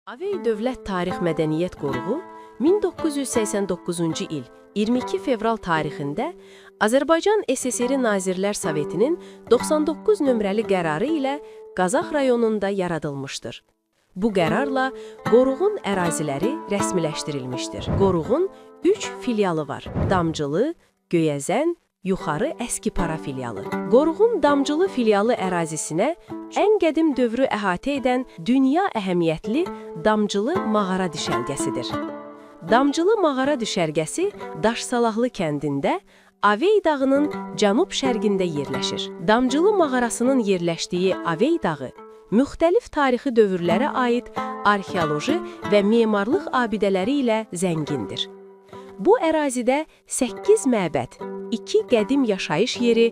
Avey Dövlət Tarix Mədəniyyət Qoruğu 1989-cu il 22 fevral tarixində Azərbaycan SSR Nazirlər Sovetinin 99 nömrəli qərarı ilə Qazax rayonunda yaradılmışdır. Bu qərarla qoruğun əraziləri rəsmiləşdirilmişdir. Qoruğun 3 filialı var: Damcılı, Göyəzən, Yuxarı Əskipara filialı. Qoruğun Damcılı filialı ərazisinə ən qədim dövrü əhatə edən dünya əhəmiyyətli Damcılı mağara düşərgəsidir. Damcılı mağara düşərgəsi Daşsalahlı kəndində Avey dağının cənub-şərqində yerləşir. Damcılı mağarasının yerləşdiyi Avey dağı müxtəlif tarixi dövrlərə aid arxeoloji və memarlıq abidələri ilə zəngindir. Bu ərazidə 8 məbəd, 2 qədim yaşayış yeri,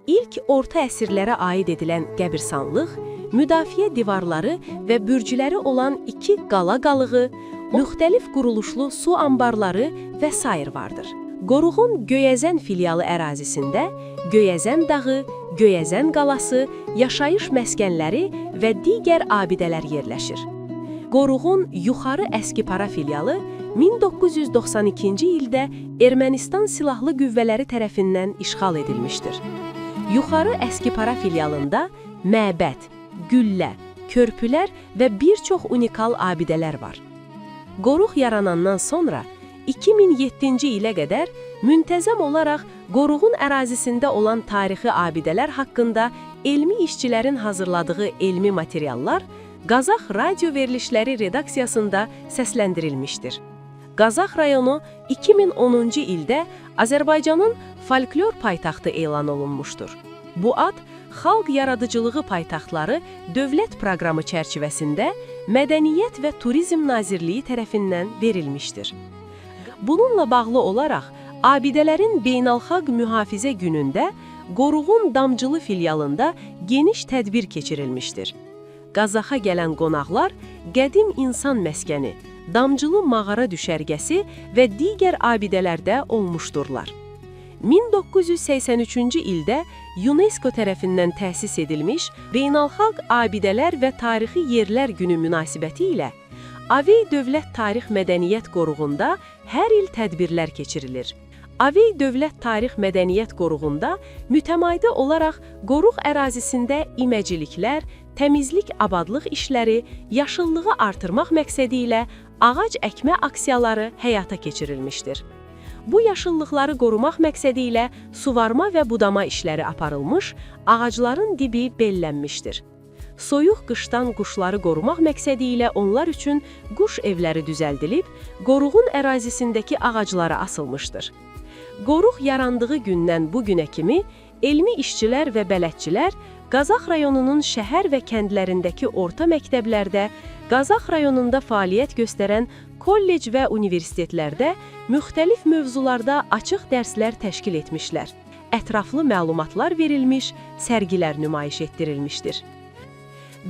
ilk orta əsrlərə aid edilən qəbirstanlıq, müdafiə divarları və bürcləri olan 2 qala qalığı, müxtəlif quruluşlu su anbarları və sair vardır. Qoruğun Göyəzən filialı ərazisində Göyəzən dağı, Göyəzən qalası, yaşayış məskənləri və digər abidələr yerləşir. Qoruğun Yuxarı Əskipara filialı 1992-ci ildə Ermənistan Silahlı Qüvvələri tərəfindən işğal edilmişdir. Yuxarı Əskipara filialında məbəd, güllə, körpülər və bir çox unikal abidələr var. Qoruq yaranandan sonra 2007-ci ilə qədər müntəzəm olaraq qoruğun ərazisində olan tarixi abidələr haqqında elmi işçilərin hazırladığı elmi materiallar Qazax radio verilişləri redaksiyasında səsləndirilmişdir. Qazax rayonu 2010-cu ildə Azərbaycanın folklor paytaxtı elan olunmuşdur. Bu ad Xalq Yaradıcılığı Paytaxtları dövlət proqramı çərçivəsində Mədəniyyət və Turizm Nazirliyi tərəfindən verilmişdir. Bununla bağlı olaraq abidələrin beynəlxalq mühafizə günündə Qoruğun Damcılı filialında geniş tədbir keçirilmişdir. Qazaxa gələn qonaqlar qədim insan məskəni, Damcılı mağara düşərgəsi və digər abidələrdə olmuşdurlar. 1983-cü ildə UNESCO tərəfindən təsis edilmiş Beynəlxalq Abidələr və Tarixi Yerlər Günü münasibəti ilə Avey Dövlət Tarix Mədəniyyət Qoruğunda hər il tədbirlər keçirilir. Avey Dövlət Tarix Mədəniyyət Qoruğunda mütəmadi olaraq qoruq ərazisində iməciklər, təmizlik abadlıq işləri, yaşıllığı artırmaq məqsədi ilə ağac əkmə aksiyaları həyata keçirilmişdir. Bu yaşıllıqları qorumaq məqsədi ilə suvarma və budama işləri aparılmış, ağacların dibi bellənmişdir. Soyuq qışdan quşları qorumaq məqsədi ilə onlar üçün quş evləri düzəldilib, qoruğun ərazisindəki ağaclara asılmışdır. Qoruq yarandığı gündən bu günə kimi elmi işçilər və bələdçilər Qazax rayonunun şəhər və kəndlərindəki orta məktəblərdə, Qazax rayonunda fəaliyyət göstərən kollec və universitetlərdə müxtəlif mövzularda açıq dərslər təşkil etmişlər. Ətraflı məlumatlar verilmiş, sərgilər nümayiş etdirilmişdir.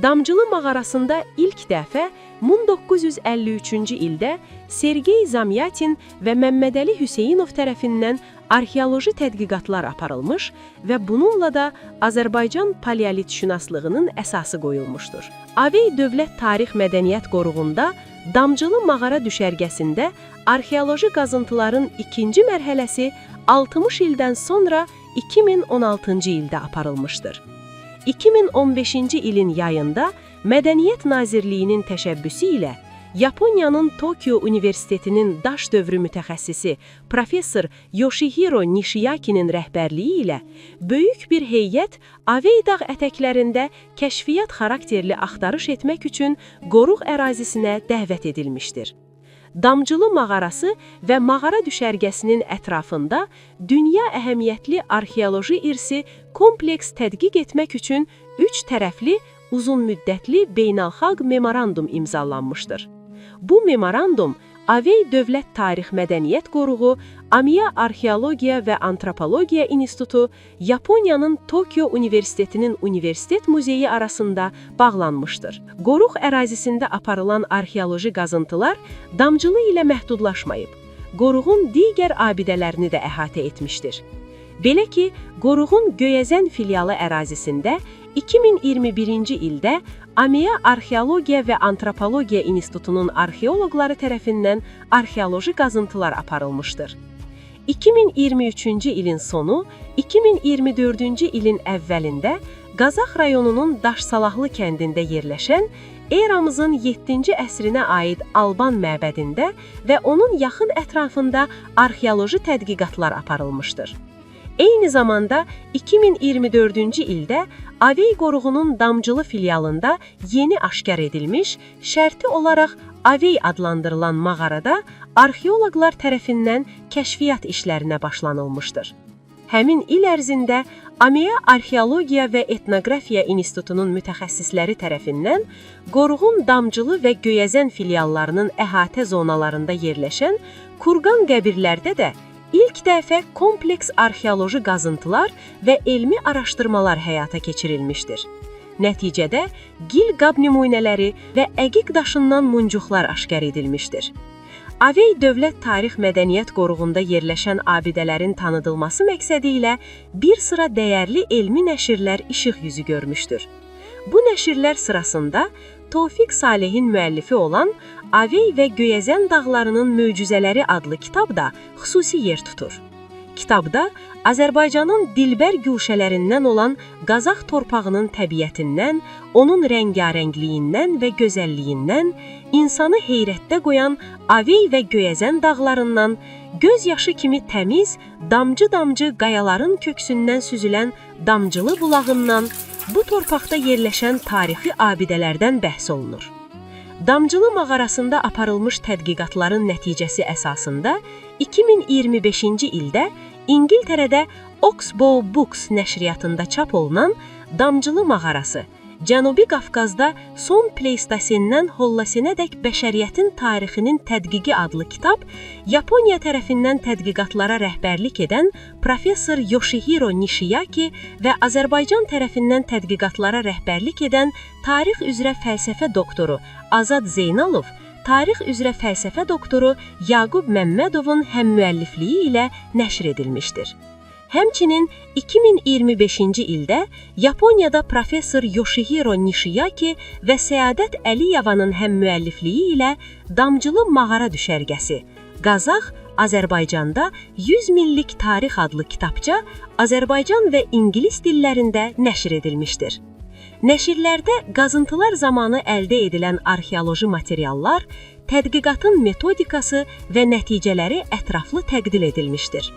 Damcılı mağarasında ilk dəfə 1953-cü ildə Sergey Zamyatin və Məmmədəli Hüseynov tərəfindən arxeoloji tədqiqatlar aparılmış və bununla da Azərbaycan paleolitşünaslığının əsası qoyulmuşdur. Avey Dövlət Tarix Mədəniyyət Qoruğunda Damcılı mağara düşərgəsində arxeoloji qazıntıların ikinci mərhələsi 60 ildən sonra 2016-cı ildə aparılmışdır. 2015-ci ilin yayında Mədəniyyət Nazirliyinin təşəbbüsü ilə Yaponiyanın Tokyo Universitetinin daş dövrü mütəxəssisi professor Yoshihiro Nishiakinin rəhbərliyi ilə böyük bir heyət Avey dağ ətəklərində kəşfiyyat xarakterli axtarış etmək üçün qoruq ərazisinə dəvət edilmişdir. Damcılı mağarası və mağara düşərgəsinin ətrafında dünya əhəmiyyətli arxeoloji irsi kompleks tədqiq etmək üçün 3 tərəfli, uzun müddətli beynəlxalq memorandum imzalanmışdır. Bu memorandum Avey Dövlət Tarix Mədəniyyət Qoruğu, Amiya Arxeologiya və Antropologiya İnstitutu, Yaponiyanın Tokyo Universitetinin Universitet Muzeyi arasında bağlanmışdır. Qoruq ərazisində aparılan arxeoloji qazıntılar Damcılı ilə məhdudlaşmayıb, qoruğun digər abidələrini də əhatə etmişdir. Belə ki, qoruğun Göyəzən filialı ərazisində 2021-ci ildə AMEA Arxeologiya və Antropologiya İnstitutunun arxeoloqları tərəfindən arxeoloji qazıntılar aparılmışdır. 2023-cü ilin sonu, 2024-cü ilin əvvəlində Qazax rayonunun Daşsalahlı kəndində yerləşən eramızın 7-ci əsrinə aid Alban məbədində və onun yaxın ətrafında arxeoloji tədqiqatlar aparılmışdır. Eyni zamanda 2024-cü ildə Avey qoruğunun Damcılı filialında yeni aşkar edilmiş, şərti olaraq Avey adlandırılan mağarada arxeoloqlar tərəfindən kəşfiyyat işlərinə başlanılmışdır. Həmin il ərzində AMEA Arxeologiya və Etnografiya İnstitutunun mütəxəssisləri tərəfindən qoruğun Damcılı və Göyəzən filiallarının əhatə zonalarında yerləşən kurqan qəbirlərdə də İlk dəfə kompleks arxeoloji qazıntılar və elmi araşdırmalar həyata keçirilmişdir. Nəticədə gil qab nümunələri və əqiq daşından muncuqlar aşkar edilmişdir. Avey Dövlət Tarix Mədəniyyət Qoruğunda yerləşən abidələrin tanıdılması məqsədi ilə bir sıra dəyərli elmi nəşrlər işıq yüzü görmüşdür. Bu nəşrlər sırasında Tofiq Salehin müəllifi olan Avey və Göyəzən dağlarının möcüzələri adlı kitab da xüsusi yer tutur. Kitabda Azərbaycanın dilbər güşələrindən olan Qazax torpağının təbiətindən, onun rəngarəngliyindən və gözəlliyindən, insanı heyrətdə qoyan Avey və Göyəzən dağlarından, göz yaşı kimi təmiz, damcı-damcı qayaların köksündən süzülən Damcılı bulağından, bu torpaqda yerləşən tarixi abidələrdən bəhs olunur. Damcılı mağarasında aparılmış tədqiqatların nəticəsi əsasında 2025-ci ildə İngiltərədə Oxbow Books nəşriyyatında çap olunan Damcılı mağarası, Cənubi Qafqazda son Pleistosindən Hollasenədək bəşəriyyətin tarixinin tədqiqi adlı kitab, Yaponiya tərəfindən tədqiqatlara rəhbərlik edən professor Yoshihiro Nishiyaki və Azərbaycan tərəfindən tədqiqatlara rəhbərlik edən tarix üzrə fəlsəfə doktoru Azad Zeynalov, tarix üzrə fəlsəfə doktoru Yaqub Məmmədovun həmmüəllifliyi ilə nəşr edilmişdir. Həmçinin 2025-ci ildə Yaponiyada professor Yoshihiro Nishiyaki və Səadət Əliyevanın həmmüəllifliyi ilə Damcılı mağara düşərgəsi, Qazax, Azərbaycanda 100 minlik tarix adlı kitabça Azərbaycan və İngilis dillərində nəşr edilmişdir. Nəşrlərdə qazıntılar zamanı əldə edilən arxeoloji materiallar, tədqiqatın metodikası və nəticələri ətraflı təqdim edilmişdir.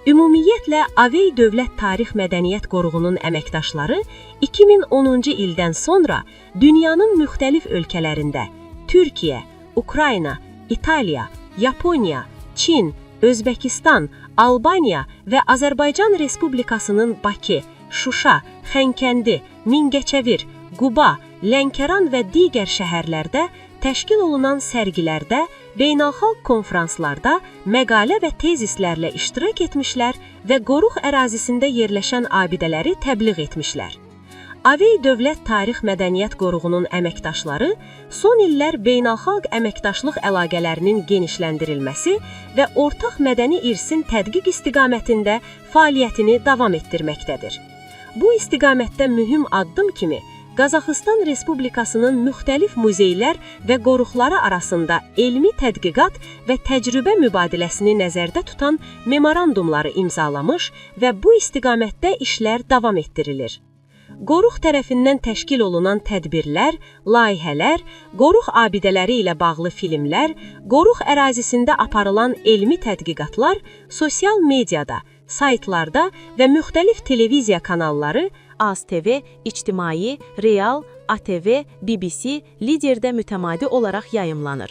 Ümumiyyətlə, Avey Dövlət Tarix Mədəniyyət Qoruğunun əməkdaşları 2010-cu ildən sonra dünyanın müxtəlif ölkələrində Türkiyə, Ukrayna, İtaliya, Yaponiya, Çin, Özbəkistan, Albaniya və Azərbaycan Respublikasının Bakı, Şuşa, Xənkəndi, Mingəçevir, Quba, Lənkəran və digər şəhərlərdə təşkil olunan sərgilərdə, beynəlxalq konfranslarda, məqalə və tezislərlə iştirak etmişlər və qoruq ərazisində yerləşən abidələri təbliğ etmişlər. Avey Dövlət Tarix Mədəniyyət Qoruğunun əməkdaşları son illər beynəlxalq əməkdaşlıq əlaqələrinin genişləndirilməsi və ortaq mədəni irsin tədqiq istiqamətində fəaliyyətini davam etdirməkdədir. Bu istiqamətdə mühüm addım kimi Qazaxıstan Respublikasının müxtəlif muzeylər və qoruqları arasında elmi tədqiqat və təcrübə mübadiləsini nəzərdə tutan memorandumları imzalamış və bu istiqamətdə işlər davam etdirilir. Qoruq tərəfindən təşkil olunan tədbirlər, layihələr, qoruq abidələri ilə bağlı filmlər, qoruq ərazisində aparılan elmi tədqiqatlar sosial mediada, saytlarda və müxtəlif televiziya kanalları AzTV, İctimai, Real, ATV, BBC, Liderdə mütəmadi olaraq yayımlanır.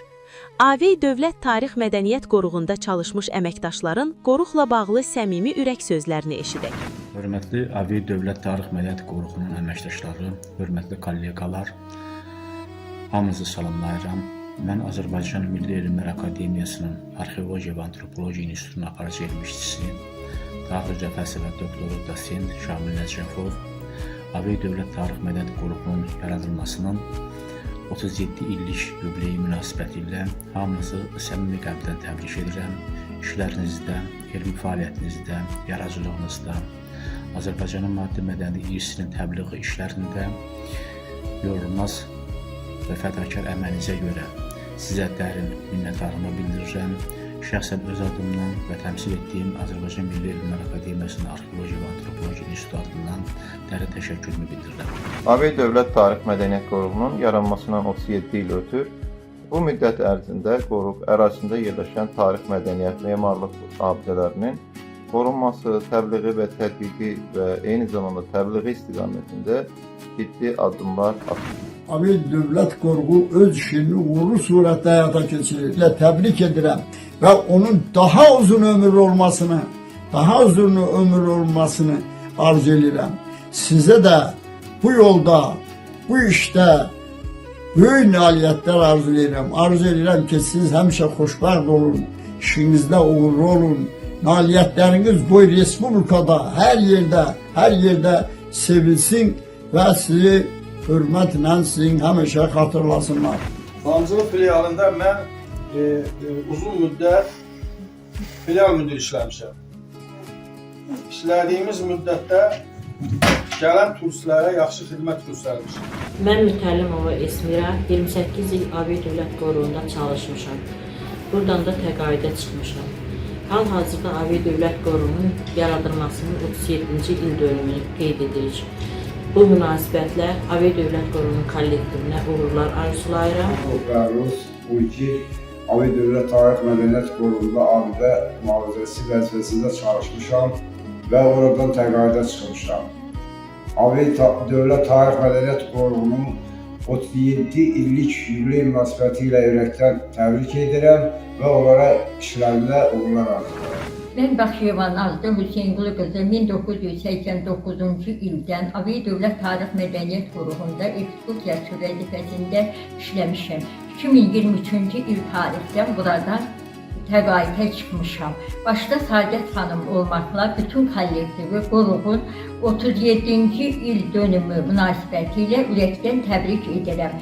Avey Dövlət Tarix Mədəniyyət Qoruğunda çalışmış əməkdaşların qoruqla bağlı səmimi ürək sözlərini eşidək. Hörmətli Avey Dövlət Tarix Mədəniyyət Qoruğunun əməkdaşları, hörmətli kolleqalar, hamınızı salamlayıram. Mən Azərbaycan Milli Elmlər Akademiyasının Arxeologiya və Antropologiya İnstitutunun aparıcı elm işçisi, tarix üzrə fəlsəfə doktoru dosent Şamil Nəcəfov, Avey Dövlət Tarix Mədəniyyət Qoruğunun yaradılmasının 37 illik yubileyi münasibətilə hamınızı səmimi qəlbdən təbrik edirəm. işlərinizdə, elmi fəaliyyətinizdə, yaradıcılığınızda, Azərbaycanın maddi mədəni irsinin təbliği işlərində yorulmaz və fədakar əməyinizə görə sizə dərin minnətdarlığımı bildirirəm. Şəxsən öz adımdan və təmsil etdiyim Azərbaycan Milli Elmlər Akademiyasının Arxeologiya və Antropologiya İnstitutu adından dərin təşəkkürümü bildirirəm. AV Dövlət Tarix Mədəniyyət Qoruğunun yaranmasından 37 il ötür. Bu müddət ərzində qoruq ərazisində yerləşən tarix, mədəniyyət, memarlıq abidələrinin qorunması, təbliği və tədqiqi və eyni zamanda təbliği istiqamətində ciddi addımlar atılır. AV Dövlət Qoruğu öz işini uğurlu surətdə həyata keçirir. Təbrik edirəm və onun daha uzun ömürlü olmasını arzu edirəm. Sizə də bu yolda, bu işdə böyük nailiyyətlər arzu edirəm. Arzu edirəm ki, siz həmişə xoşbəxt olun, işinizdə uğurlu olun. Nailiyyətləriniz bu respublikada, hər yerdə sevilsin və sizi hörmətlə sizin həmişə xatırlasınlar. Samcılıq filialında mən uzun müddət filial müdür işləmişəm. İşlədiyimiz müddətdə gələn turistlərə yaxşı xidmət göstərmişəm. Mən Mütəllimova Esmira 28 il AV Dövlət Qoruğunda çalışmışam. Buradan da təqaüdə çıxmışam. Hal-hazırda AV Dövlət Qoruğunun yaradılmasının 37-ci il dönümünü qeyd edirik. Bu münasibətlə AV Dövlət Qoruğunun kollektivinə uğurlar arzulayıram. Oğurlarımız bu iki AV Dövlət Tarix Mədəniyyət Qoruğunda abidə mühafizəsi vəzifəsində çalışmışam və oradan təqaüdə çıxmışam. AV Dövlət Tarix Mədəniyyət Qoruğunun 37 illik yubiley münasibəti ilə ürəkdən təbrik edirəm və onlara işlərində uğurlar arzulayıram. Ben Baxşevan Azdı Hüseynqulu qızı 1989-cu ildən AV Dövlət Tarix Mədəniyyət Qoruğunda ekskursiyaçı vəzifəsində işləmişəm. 2023-cü il tarixdən buradan təqaüdə çıxmışam. Başda Sadət xanım olmaqla bütün kollektivi qoruğun 37-ci il dönümü münasibəti ilə ürəkdən təbrik edirəm.